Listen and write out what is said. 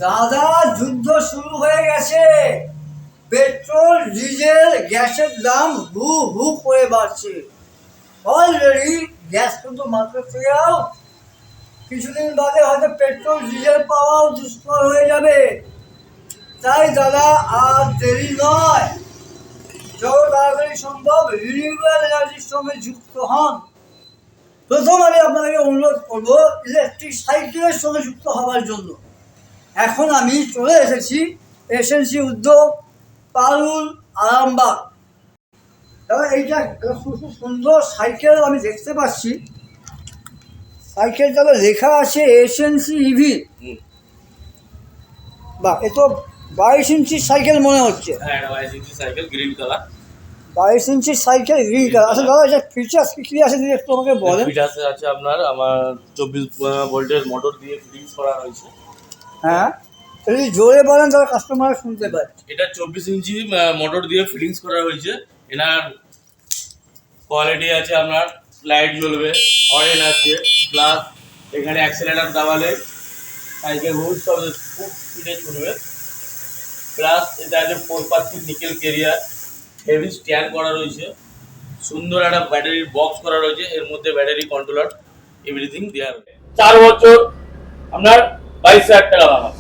দাদা যুদ্ধ শুরু হয়ে গেছে। পেট্রোল ডিজেল গ্যাসের দাম হু হু করে বাড়ছে। অলরেডি গ্যাস কিন্তু মার্কেট থেকে আউট। কিছুদিন বাদে হয়তো পেট্রোল ডিজেল পাওয়াও দুষ্কর হয়ে যাবে। তাই দাদা আর দেরি নয়, যত তাড়াতাড়ি সম্ভব রিনিউয়েবল এনার্জির সঙ্গে যুক্ত হন। প্রথম আমি আপনাদেরকে অনুরোধ করবো ইলেকট্রিক সাইকেলের সঙ্গে যুক্ত হওয়ার জন্য। এখন আমি চলে এসেছি এসএনসি উদ্যোগ, পারুল, আরামবাগ। তবে এইটা খুব সুন্দর সাইকেল আমি দেখতে পাচ্ছি। সাইকেলটা লেখা আছে এসএনসি ইভি। বা এ তো 22 ইঞ্চির সাইকেল মনে হচ্ছে। হ্যাঁ, 22 ইঞ্চি সাইকেল, গ্রিন কালার। 22 ইঞ্চির সাইকেল গ্রিন কালার। আচ্ছা দাদা, এটা ফিচার্স কি আছে যদি একটু আমাকে বলেন। ফিচার্স আছে আপনার, আমার 24 ভোল্টের মোটর দিয়ে ফিটিংস করা হয়েছে। হ্যাঁ, যদি জোরে বলেন তাহলে কাস্টমার শুনতে পায়। এটা 24 ইঞ্চি মোটর দিয়ে ফিটিংস করা হয়েছে। এনার কোয়ালিটি আছে, আপনার লাইট জ্বলবে, হরেন আছে, প্লাস এখানে অ্যাক্সেলেটার দাবালে সাইকেল খুব স্পিডে চলবে। প্লাস এটা আছে 4 নিকেল ক্যারিয়ার, হেভি স্ট্যান্ড করা রয়েছে, সুন্দর একটা ব্যাটারির বক্স করা রয়েছে, এর মধ্যে ব্যাটারি কন্ট্রোলার এভরিথিং দেওয়া রয়েছে। 4 বছর আপনার 22,000 টাকা পাবেন।